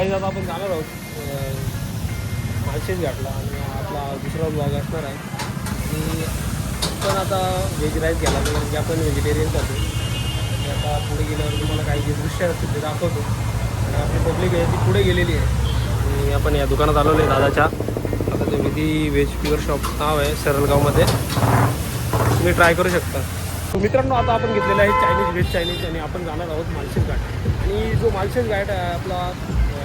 काही आता आपण जाणार आहोत माळशेज घाटला आणि आपला दुसरा ब्लॉग असणार आहे. आणि पण आता व्हेज राईस घ्यायला कारण की आपण व्हेजिटेरियन जातो. आणि आता पुढे गेल्यावर तुम्हाला काही जे दृश्य असतील ते दाखवतो. आणि आपली पब्लिक आहे ती पुढे गेलेली आहे आणि आपण या दुकानात आलेलो आहे दादाच्या. आता ते विधी व्हेज प्युअर शॉप नाव आहे सरलगावमध्ये, तुम्ही ट्राय करू शकता. मित्रांनो आता आपण घेतलेला आहे चायनीज व्हेज चायनीज आणि आपण जाणार आहोत माळशेज घाट. आणि जो माळशेज घाट आहे आपला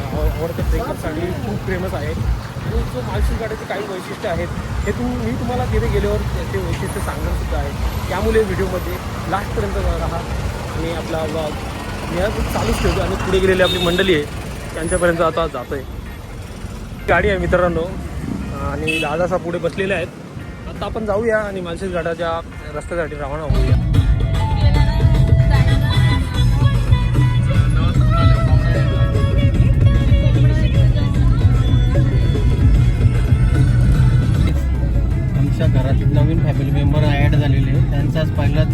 आवडत्या ट्रेकरसाठी खूप फेमस आहे. आणि जो माळशेज घाटाचे काही वैशिष्ट्य आहेत हे मी तुम्हाला तिथे गेल्यावर ते वैशिष्ट्य सांगणारसुद्धा आहे. त्यामुळे व्हिडिओमध्ये लास्टपर्यंत राहा आणि आपला ब्लॉग मी चालूच ठेवतो. आणि पुढे गेलेली आपली मंडळी आहे त्यांच्यापर्यंत आता जातो आहे. गाडी आहे मित्रांनो आणि दादासा पुढे बसलेले आहेत. आता आपण जाऊया आणि माळशेज घाटाच्या रस्त्यासाठी रवाना होऊया. आमच्या घरात नवीन फॅमिली मेंबर ॲड झालेले आहे. त्यांचाच पहिलाच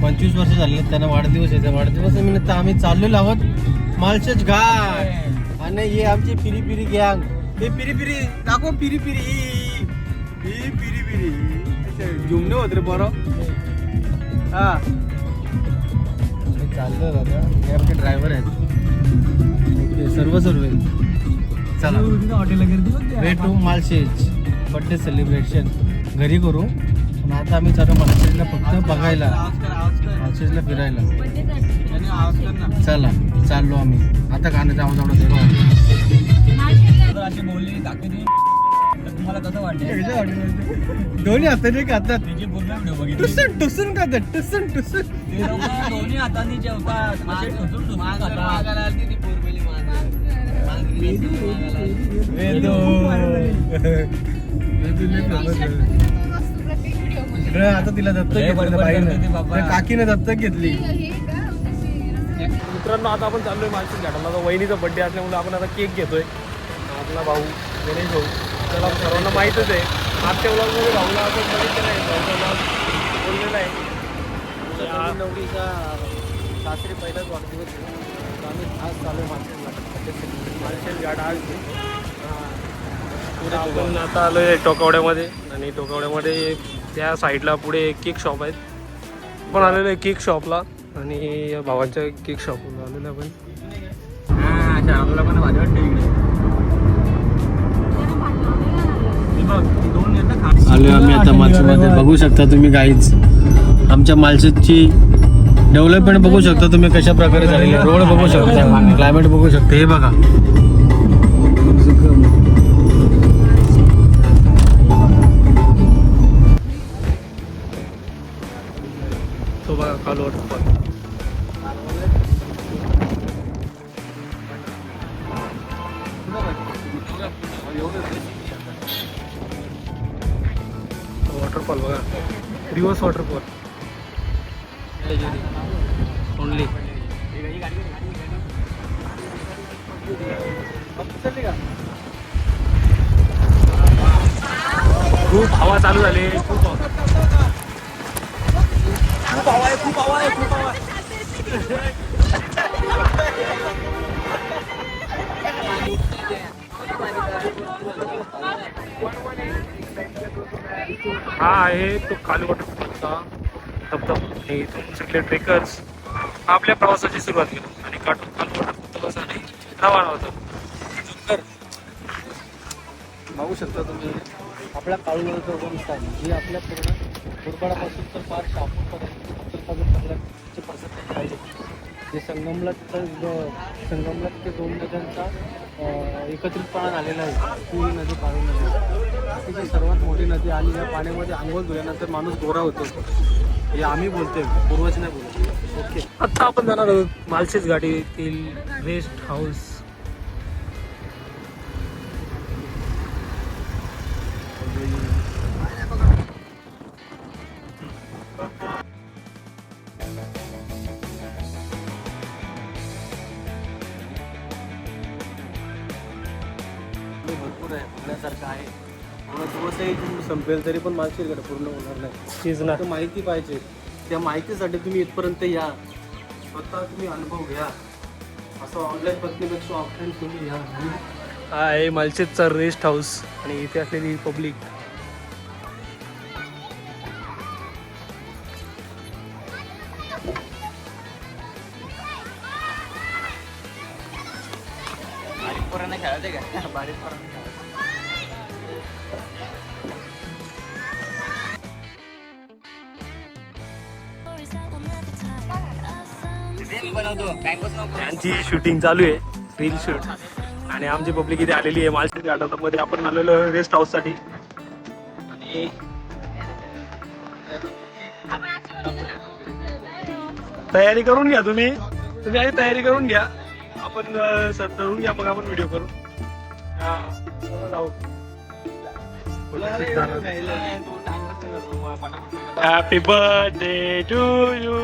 25 वर्ष झाले त्यांना वाढदिवस आहे. वाढदिवसानिमित्त आम्ही चाललेलो आहोत माळशेज घाट. आणि हे आमची पिरी पिरी गँग. हे पिरी पिरी दाखव, पिरी पिरी ही पिरी पिरी जुमने होत रे बरं. हा चाललं दादा, हे आमचे ड्रायव्हर आहेत. ओके सर्व चला way to Malshej birthday celebration घरी करू. पण आता आम्ही चालू माळशेजला फक्त बघायला, माळशेजला फिरायला. चला चाललो आम्ही आता. गाण्याचा आवाज आवडत तुम्हाला कसं वाटतं? दोन्ही हाताने खातात, टुसून टुसून खातात, टुसून टुसून दोन्ही हाताने जेवतात. आता तिला दत्तक घेतलं, काकीने दत्तक घेतली. मित्रांनो आता आपण चाललोय माळशेज घाटाला. आता वहिनीचा बड्डे असल्यामुळे आपण आता केक घेतोय. आपला भाऊ गणेश भाऊ त्याला सर्वांना माहीतच आहे. मागच्या ब्लॉगमध्ये भाऊला आपण बघितलेलं आहे, भाऊला बोललेलं आहे. नवरीचा सासरी पहिलाच वाढदिवस आम्ही आज चालू माळशेज घाट. माळशेज घाट आज पुढे आपण आता आलो आहे टोकावड्यामध्ये. आणि टोकावड्यामध्ये त्या साईडला पुढे केक शॉप आहेत. आपण आलेलो आहे केक शॉपला आणि भावांच्या केक शॉपला आलेलो आपण. पण भारी वाटतं. आलो आम्ही आता माळशेजमध्ये. बघू शकता तुम्ही गाईज आमच्या माळशेजची डेव्हलपमेंट बघू शकता तुम्ही कशा प्रकारे झालेली आहे. रोड बघू शकता, क्लायमेट बघू शकता. हे बघा तो बघा काल वॉटरफॉल. वॉटरफॉल बघा, दिवस वॉटरफॉल ओनली. खूप हवा चालू झाली, खूप हवा आहे, खूप हवा आहे, खूप हवा आहे. हा आहे तो काल वॉटरफॉलचा धबधबा. आणि सगळे ट्रेकर्स आपल्या प्रवासाची सुरुवात केली आणि काल वॉटरफॉलसाठी रवाना होतो. बघू शकता तुम्ही आपल्या काळूबाईचं वनस्थान जे आपल्या पूर्ण मुरबाडापासून तर फार शहापूरपर्यंत पर्सेंटेज आहे. जे संगमला ते 2 नद्यांचा एकत्रितपणा झालेला आहे. ती नदी काळू नदी, ती सर्वात मोठी नदी. आणि या पाण्यामध्ये आंघोळ धुल्यानंतर माणूस गोरा होतो. हे आम्ही बोलतोय, पूर्वज नाही बोलतो. ओके आता आपण जाणार आहोत माळशेज घाटीतील रेस्ट हाऊस. भरपूर आहे, बघण्यासारखं आहे. दिवसही संपेल तरी पण माळशेज घाट पूर्ण होणार नाही. चीज ना माहिती पाहिजे. त्या माहितीसाठी तुम्ही इथपर्यंत या, स्वतः तुम्ही अनुभव घ्या. असं ऑनलाईन बघण्यापेक्षा ऑफलाईन तुम्ही या. हा आहे मालशेजचा रेस्ट हाऊस आणि इथे असलेली पब्लिक. त्यांची शूटिंग चालू आहे, रील शूट. आणि आमची पब्लिक इथे आलेली आहे मालशेज गार्डनमध्ये. आपण आलेलो रेस्ट हाऊस साठी. आणि तयारी करून घ्या तुम्ही आधी तयारी करून घ्या. आपण ठरवून घ्या, मग आपण व्हिडिओ करू. Happy birthday to you,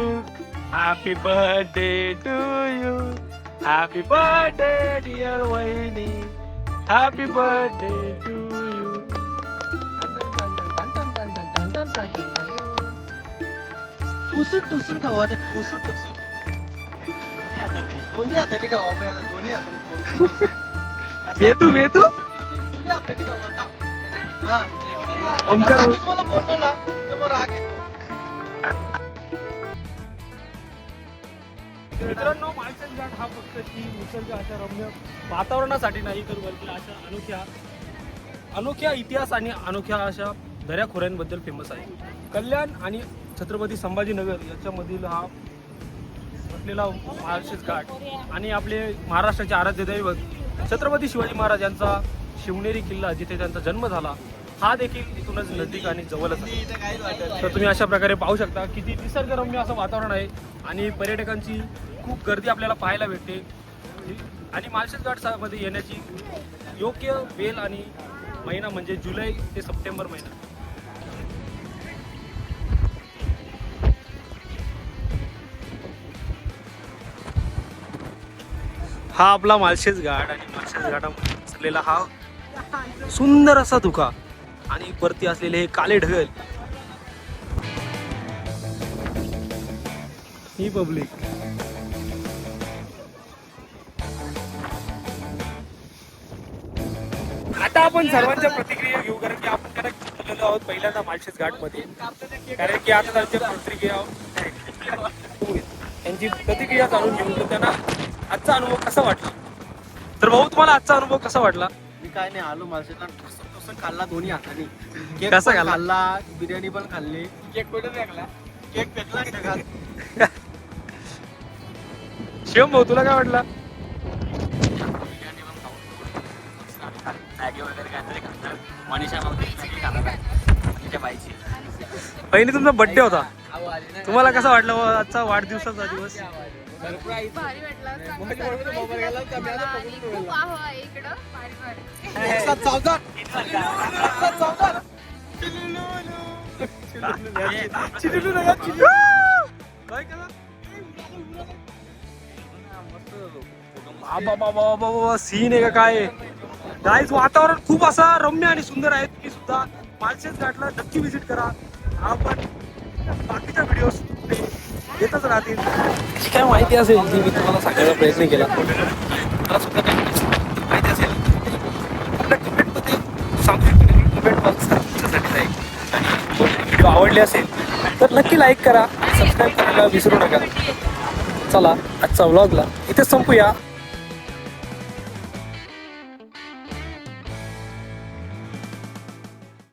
happy birthday to you, happy birthday dear वहिनी, हॅपी बर्थडे टू यू. टुसून टुसून खावा ते, टुसून टुसून. कोणत्या हाताने खावा आपल्याला? दोन्ही हाताने. भेटू भेटू कोणत्या हाताने खावा? हा. ओमकार मला बोललो ना, तर मग राग येतो. मित्रांनो, मालशेज घाट हा फक्त ती निसर्ग अशा रम्य वातावरणासाठी नाही, तर बल्कि अशा अनोख्या इतिहास आणि अनोख्या अशा दऱ्याखोऱ्यांबद्दल फेमस आहे. कल्याण आणि छत्रपती संभाजीनगर याच्यामधील हा असलेला मालशेज घाट आणि आपले महाराष्ट्राचे आराध्य दैवत छत्रपती शिवाजी महाराज यांचा शिवनेरी किल्ला, जिथे त्यांचा जन्म झाला, हा देखील इथूनच नजीक आणि जवळच आहे. तर तुम्ही अशा प्रकारे पाहू शकता किती निसर्गरम्य असं वातावरण आहे आणि पर्यटकांची खूप गर्दी आपल्याला पाहायला भेटते. आणि मालशेज घाटमध्ये येण्याची योग्य वेळ आणि महिना म्हणजे जुलै ते सप्टेंबर महिना. हा आपला मालशेज घाट आणि मालशेज घाटामध्ये असलेला हा सुंदर असा धुका आणि वरती असलेले हे काले ढग. ही पब्लिक. आता आपण सर्वांच्या प्रतिक्रिया घेऊ, कारण की आपण कनेक्ट झालेलो आहोत पहिल्यांदा मालशेज घाट मध्ये. कारण की आता त्यांच्या प्रतिक्रिया त्यांची प्रतिक्रिया जाणून घेऊन तर त्यांना आजचा अनुभव कसा वाटला. तर भाऊ, तुम्हाला आजचा अनुभव कसा वाटला? मी काय नाही, आलो मालशेजला, टुसून खाल्ला दोन्ही हाताने. केक कसा पण खाल्ला? खाल्ला, बिर्याणी पण खाल्ली. केक कुठे फेकला? केक फेकला ढगात. शिवम भाऊ, तुला काय वाटला? पहिली तुमचा बर्थडे होता, तुम्हाला कसा वाटला आजचा वाढदिवसाचा दिवस? भारी वाटला, खूप आहे इकडं. भारी. एकसाथ चौदा. सीन आहे का काय गाईज. वातावरण खूप असा रम्य आणि सुंदर आहे. तुम्ही सुद्धा मालशेज घाटला नक्की व्हिजिट करा. आपण बाकीच्या व्हिडिओ येतच राहतील. जी काय माहिती असेल ती मी तुम्हाला सांगायचा प्रयत्न केला. मला सुद्धा काही माहिती असेल आपल्या कमेंटमध्ये सांगू शकतो. कमेंट बॉक्स तुमच्यासाठी राहील. आणि व्हिडिओ आवडले असेल तर नक्की लाईक करा, सबस्क्राईब करायला विसरू नका. चला, आजचा व्लॉगला इथेच संपूया.